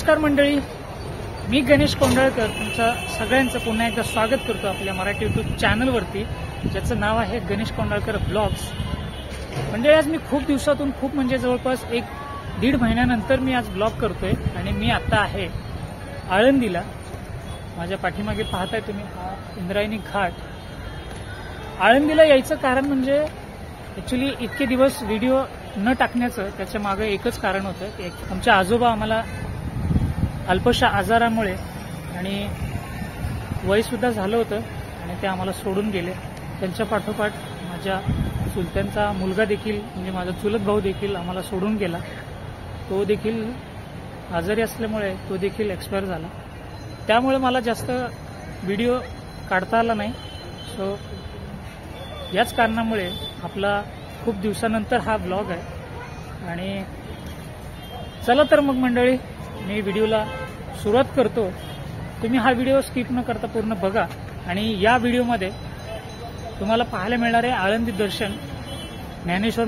नमस्कार मंडळी, मी गणेश कोंडाळकर तुमचं सगळ्यांचं पुन्हा एकदा स्वागत करतो आपल्या मराठी यूट्यूब चॅनलवरती, ज्याचं नाव आहे गणेश कोंडाळकर ब्लॉग्स. म्हणजे आज मी खूप दिवसातून म्हणजे जवळपास 1-1.5 महिन्यानंतर मी आज ब्लॉग करतोय आणि मी आता आहे आळंदीला. माझ्या पाठीमागे पाहताय तुम्ही हा इंद्रायणी घाट. आळंदीला यायचं कारण म्हणजे ॲक्च्युली इतके दिवस व्हिडिओ न टाकण्याचं त्याच्या मागे एकच कारण होतं. आमचे आजोबा आम्हाला अल्पशा आजारामुळे आणि वयसुद्धा झालं होतं आणि ते आम्हाला सोडून गेले. त्यांच्या पाठोपाठ माझ्या चुलत्यांचा मुलगा देखील म्हणजे माझा चुलत भाऊ देखील आम्हाला सोडून गेला. तो देखील आजारी असल्यामुळे तो देखील एक्सपायर झाला. त्यामुळे मला जास्त व्हिडिओ काढता आला नाही. सो याच कारणामुळे आपला खूप दिवसानंतर हा ब्लॉग आहे. आणि चला तर मग मंडळी, मी व्हिडिओला सुरुवात करतो. तुम्ही हा व्हिडिओ स्किप न करता पूर्ण बघा. आणि या व्हिडिओमध्ये तुम्हाला पाहायला मिळणार आहे आळंदी दर्शन, ज्ञानेश्वर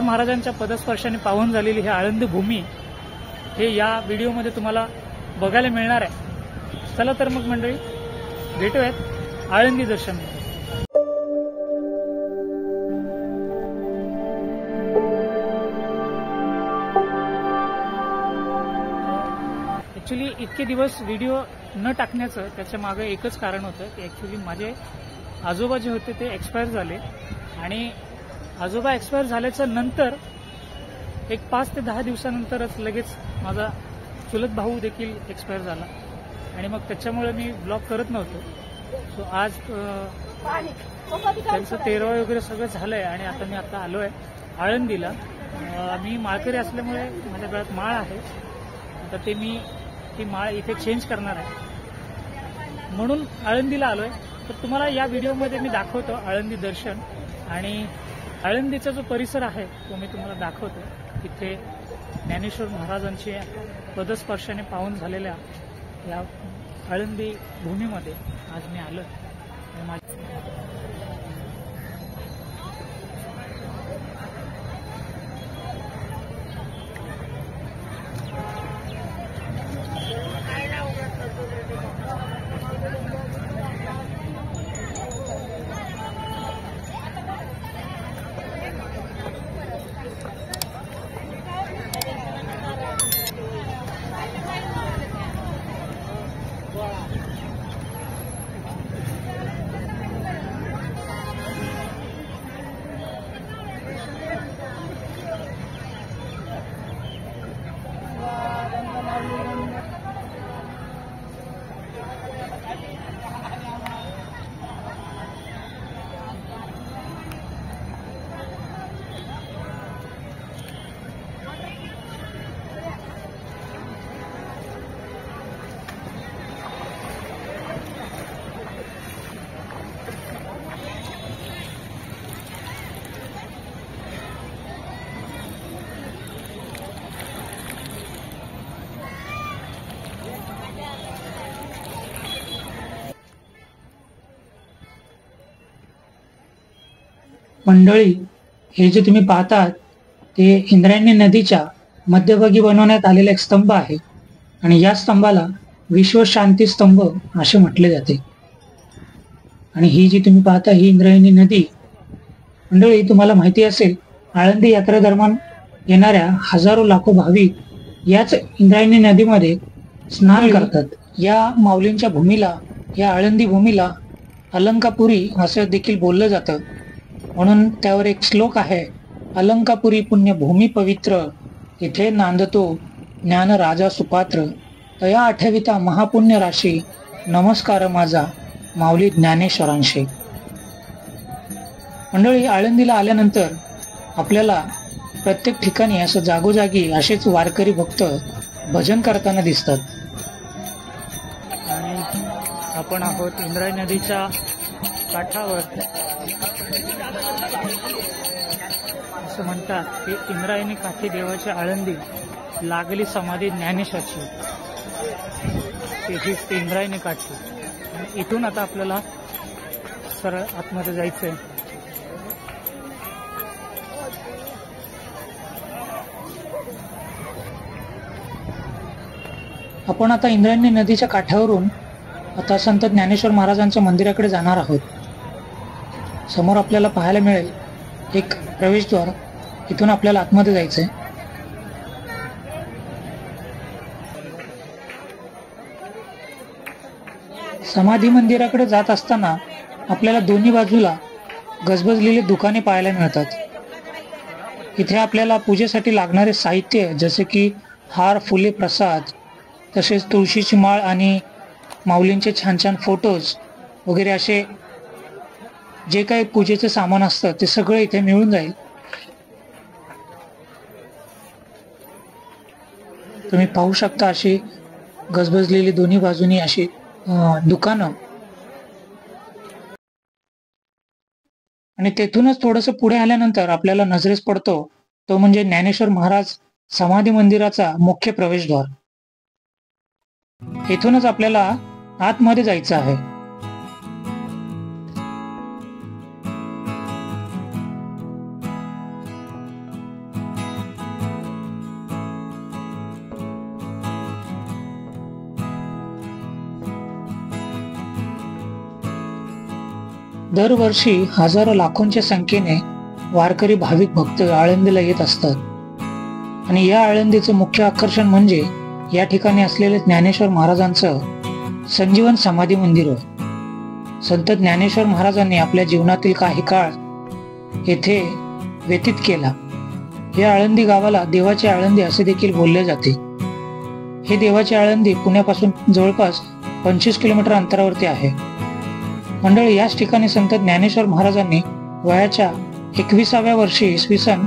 महाराजांच्या पदस्पर्शाने पावन झालेली ही आळंदी भूमी, हे या व्हिडिओमध्ये तुम्हाला बघायला मिळणार आहे. चला तर मग मंडळी, भेटूयात आळंदी दर्शन. ॲक्च्युली इतके दिवस व्हिडिओ न टाकण्याचं त्याच्या मागे एकच कारण होतं की ॲक्च्युली माझे आजोबा जे होते ते एक्सपायर झाले. आणि आजोबा एक्सपायर झाल्याच्या नंतर 5 ते 10 दिवसानंतरच लगेच माझा चुलत भाऊ देखील एक्सपायर झाला. आणि मग त्याच्यामुळे मी ब्लॉग करत नव्हतो. सो आज त्यांचं 13 वगैरे सगळं झालंय आणि आता मी आलो आहे आळंदीला. मी माळकरी असल्यामुळे माझ्या गळ्यात माळ आहे. आता मी ती माळ इथे चेंज करणार आहे म्हणून आळंदीला आलोय. तर तुम्हाला या व्हिडिओमध्ये मी दाखवतो आळंदी दर्शन आणि आळंदीचा जो परिसर आहे तो मी तुम्हाला दाखवतो. इथे ज्ञानेश्वर महाराजांच्या पदस्पर्शाने पावन झालेल्या या आळंदी भूमीमध्ये आज मी आलोय. मंडळी, हे जे तुम्ही पाहतात ते इंद्रायणी नदीच्या मध्यभागी बनवण्यात आलेला एक स्तंभ आहे आणि या स्तंभाला विश्वशांती स्तंभ असे म्हटले जाते. आणि ही जी तुम्ही पाहता ही इंद्रायणी नदी. मंडळी, तुम्हाला माहिती असेल आळंदी यात्रे दरम्यान येणाऱ्या हजारो लाखो भाविक याच इंद्रायणी नदीमध्ये स्नान करतात. या माऊलींच्या भूमीला, या आळंदी भूमीला अलंकापुरी असं देखील बोललं जातं. म्हणून त्यावर एक श्लोक आहे, अलंकापुरी पुण्यभूमी पवित्र, इथे नांदतो ज्ञान राजा सुपात्र, तया आठविता महापुण्य राशी, नमस्कार माझा माऊली ज्ञानेश्वरांशी. मंडळी, आळंदीला आल्यानंतर आपल्याला प्रत्येक ठिकाणी असं जागोजागी असेच वारकरी भक्त भजन करताना दिसतात. आणि आपण आहोत इंद्रायणी नदीच्या काठावर. असं म्हणतात की इंद्रायणी काठी देवाची आळंदी, लागली समाधी ज्ञानेशाची. हीच ती इंद्रायणी काठी. इथून आता आपल्याला सरळ आतमध्ये जायचंय. आपण आता इंद्रायणी नदीच्या काठावरून आता संत ज्ञानेश्वर महाराजांच्या मंदिराकडे जाणार आहोत. समोर आपल्याला पाहायला मिळेल एक प्रवेशद्वार. इथून आपल्याला आतमध्ये जायचं आहे. समाधी मंदिराकडे जात असताना आपल्याला दोन्ही बाजूला गजबजलेली दुकाने पाहायला मिळतात. इथे आपल्याला पूजेसाठी लागणारे साहित्य जसे की हार, फुले, प्रसाद, तसेच तुळशीची माळ आणि माऊलींचे छान छान फोटोज वगैरे असे जे काही पूजेचे सामान असतं ते सगळं इथे मिळून जाईल. तुम्ही पाहू शकता अशी गजबजलेली दोन्ही बाजूनी अशी दुकानं. आणि तेथूनच थोडंसं पुढे आल्यानंतर आपल्याला नजरेस पडतो तो म्हणजे ज्ञानेश्वर महाराज समाधी मंदिराचा मुख्य प्रवेशद्वार. इथूनच आपल्याला आतमध्ये जायचं आहे. दरवर्षी हजारो लाखोंच्या संख्येने वारकरी भाविक भक्त आळंदीला येत असतात. आणि या आळंदीचं मुख्य आकर्षण म्हणजे या ठिकाणी असलेले ज्ञानेश्वर महाराजांचं संजीवन समाधी मंदिर होय. संत ज्ञानेश्वर महाराजांनी आपल्या जीवनातील काही काळ येथे व्यतीत केला. या आळंदी गावाला देवाची आळंदी असे देखील बोलले जाते. हे देवाची आळंदी पुण्यापासून जवळपास 25 किलोमीटर अंतरावरती आहे. मंडळी, याच ठिकाणी संत ज्ञानेश्वर महाराजांनी वयाच्या 21व्या वर्षी इसवी सन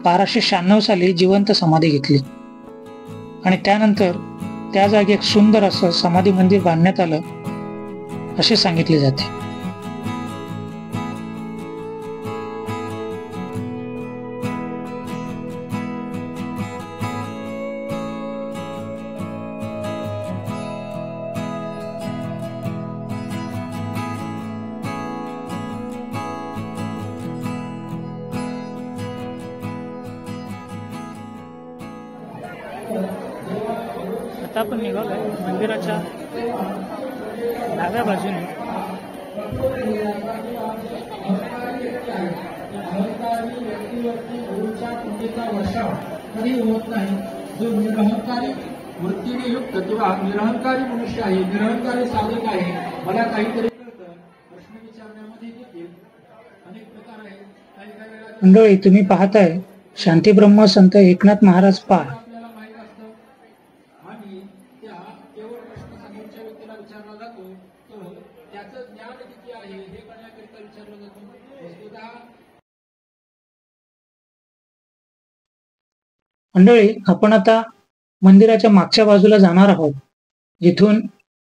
1296 साली जिवंत समाधी घेतली आणि त्यानंतर त्या जागी एक सुंदर असं समाधी मंदिर बांधण्यात आलं असे सांगितले जाते. आता आपण निघालोय मंदिराच्या डाव्या बाजूने. जो निरहंकारी वृत्तीने युक्त किंवा निरहंकारी मनुष्य आहे, निरहंकारी साधक आहे, मला काहीतरी कळतं, प्रश्न विचारण्यामध्ये देखील अनेक प्रकार आहेत. काही वेळा मंडळी, तुम्ही पाहताय शांतीब्रह्म संत एकनाथ महाराज पाल. आपल्याला माहित असतं आणि त्या केवळ प्रश्न समोरच्या व्यक्तीला विचारला जातो, तो त्याचं ज्ञान किती आहे हे करण्याकरिता विचारला जातो. वस्तुतः मंडळी, आपण आता मंदिराच्या मागच्या बाजूला जाणार आहोत, जिथून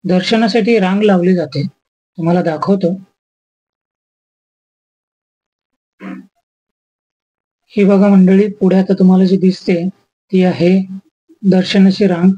दर्शनासाठी रांग लावली जाते. तुम्हाला दाखवतो. ही बघा मंडळी, पुढे आता तुम्हाला जी दिसते ती आहे दर्शनाची रांग.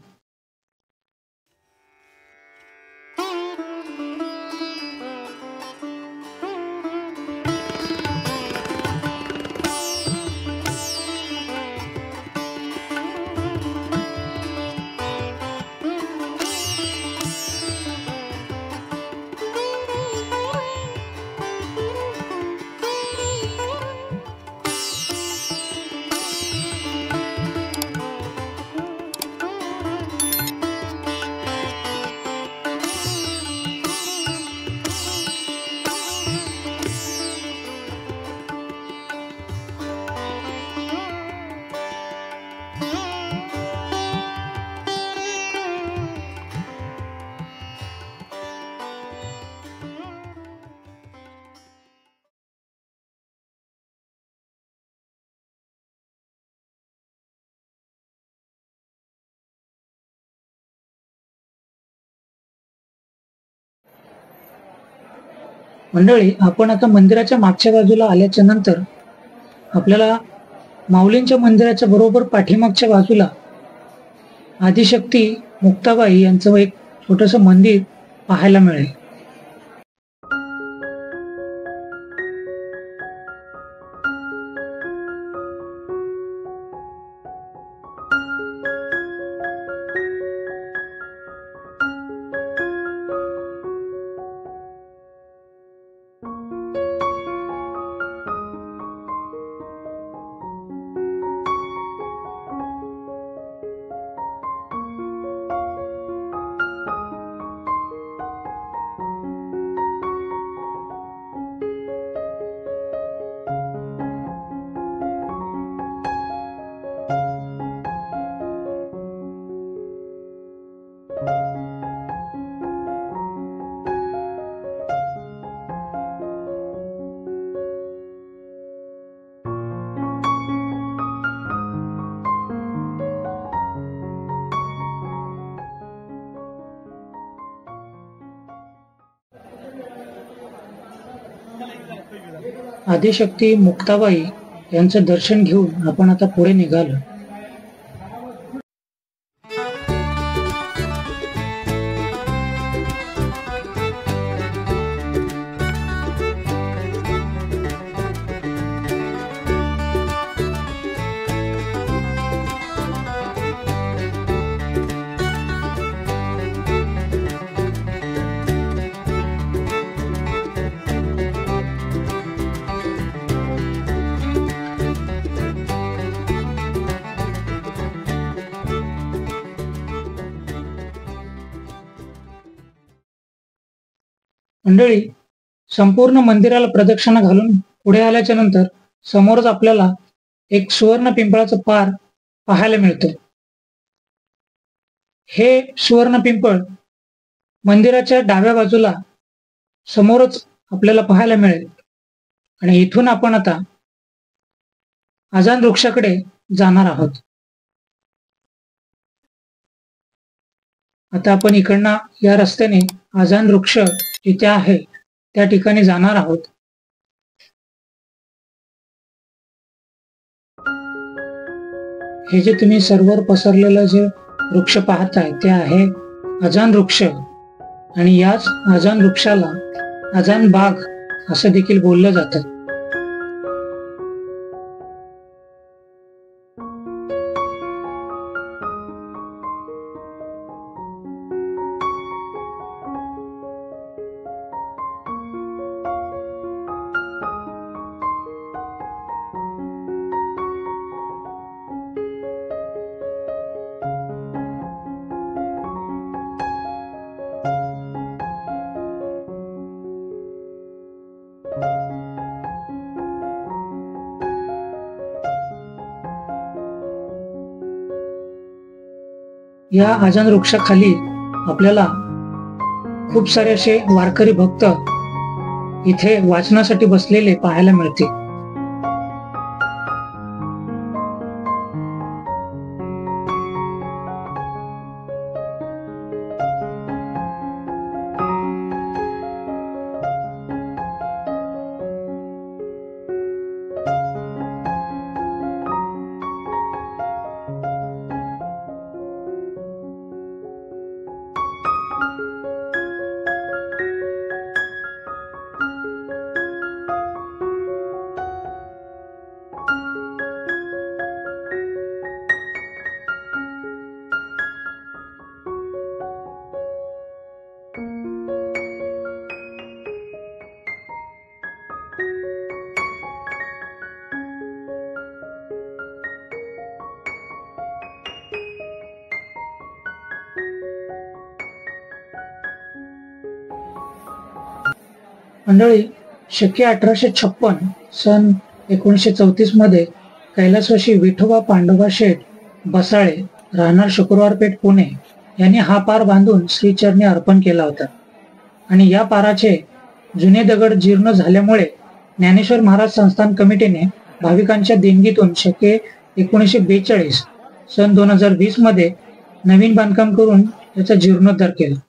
मंडळी, आपण आता मंदिराच्या मागच्या बाजूला आल्याच्या नंतर आपल्याला माऊलींच्या मंदिराच्या बरोबर पाठीमागच्या बाजूला आदिशक्ती मुक्ताबाई यांचं एक छोटंसं मंदिर पाहायला मिळेल. आदिशक्ती मुक्ताबाई यांचं दर्शन घेऊन आपण आता पुढे निघालो. मंडळी, संपूर्ण मंदिराला प्रदक्षिणा घालून पुढे आल्याच्या नंतर समोरच आपल्याला एक सुवर्ण पिंपळाचं पार पाहायला मिळतं. हे सुवर्ण पिंपळ मंदिराच्या डाव्या बाजूला समोरच आपल्याला पाहायला मिळेल आणि इथून आपण आता अजान वृक्षाकडे जाणार आहोत. आता आपण इकडनं या रस्त्याने अजान वृक्ष जिथे आहे त्या ठिकाणी जाणार आहोत. हे जे तुम्ही सर्वर पसरलेलं जे वृक्ष पाहताय ते आहे अजान वृक्ष आणि याच अजान वृक्षाला अजान बाग असं देखील बोललं जातं. या अजान वृक्षाखाली आपल्याला खूप सारे असे वारकरी भक्त इथे वाचनासाठी बसलेले पाहायला मिळते. मंडळी, शके 1856 सन 1934 मध्ये कैलासवासी विठोबा पांडोबा शेठ बसाळे राहणार शुक्रवारपेठ पुणे यांनी हा पार बांधून श्रीचरणी अर्पण केला होता आणि या पाराचे जुने दगड जीर्ण झाल्यामुळे ज्ञानेश्वर महाराज संस्थान कमिटीने भाविकांच्या देणगीतून शके 1942 सन 2020 मध्ये नवीन बांधकाम करून त्याचा जीर्णोद्धार केला.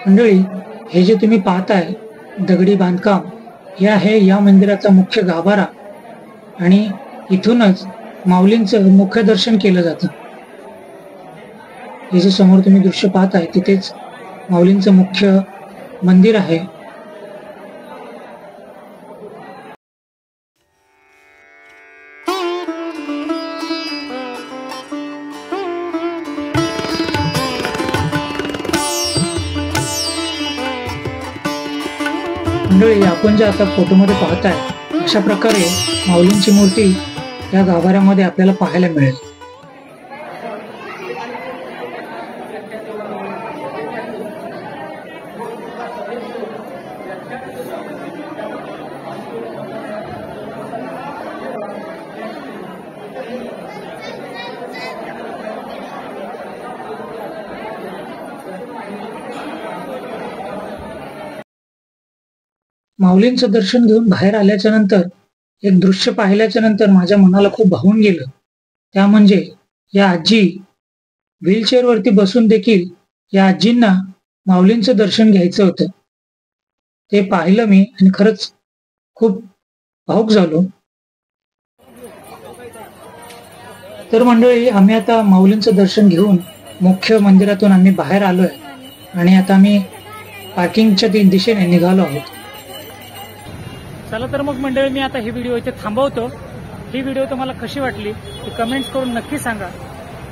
मंडळी, हे जे तुम्ही पाहताय दगडी बांधकाम हे आहे या मंदिराचा मुख्य गाभारा आणि इथूनच माऊलींचं मुख्य दर्शन केलं जातं. हे जे समोर तुम्ही दृश्य पाहताय तिथेच माऊलींचं मुख्य मंदिर आहे. मंडळी, आपण जे आता फोटोमध्ये पाहताय अशा प्रकारे माऊलींची मूर्ती या गाभाऱ्यामध्ये आपल्याला पाहायला मिळेल. माऊलींचं दर्शन घेऊन बाहेर आल्याच्या नंतर एक दृश्य पाहिल्याच्या नंतर माझ्या मनाला खूप भावून गेलं. त्या म्हणजे या आजी व्हीलचेअरवरती बसून देखील या आजींना माऊलींचं दर्शन घ्यायचं होतं. ते पाहिलं मी आणि खरंच खूप भावुक झालो. तर मंडळी, आम्ही आता माऊलींचं दर्शन घेऊन मुख्य मंदिरातून आम्ही बाहेर आलोय आणि आता आम्ही पार्किंगच्या दिशेने निघालो आहोत. चला तर मग मंडळी, मी आता ही व्हिडिओ इथे थांबवतो. ही व्हिडिओ तुम्हाला कशी वाटली ती कमेंट्स करून नक्की सांगा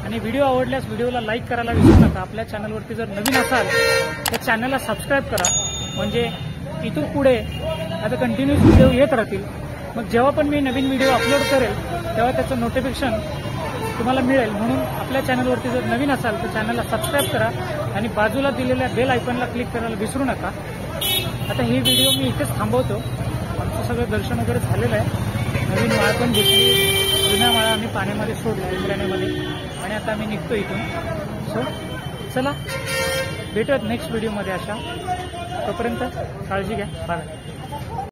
आणि व्हिडिओ आवडल्यास व्हिडिओला लाईक करायला विसरू नका. आपल्या चॅनलवरती जर नवीन असाल तर चॅनलला सबस्क्राईब करा, म्हणजे इथून पुढे आता कंटिन्यूस व्हिडिओ येत राहतील. मग जेव्हा पण मी नवीन व्हिडिओ अपलोड करेल तेव्हा त्याचं नोटिफिकेशन तुम्हाला मिळेल. म्हणून आपल्या चॅनलवरती जर नवीन असाल तर चॅनलला सबस्क्राईब करा आणि बाजूला दिलेल्या बेल आयकॉनला क्लिक करायला विसरू नका. आता ही व्हिडिओ मी इथेच थांबवतो. आमचं सगळं दर्शन वगैरे झालेलं आहे. नवीन माळ पण घेतली, जुन्या माळा आम्ही पाण्यामध्ये सोडल्या इंद्रायणीमध्ये आणि आता आम्ही निघतो इथून. सो चला, भेटूयात नेक्स्ट व्हिडिओमध्ये अशा. तोपर्यंत काळजी घ्या. बाय.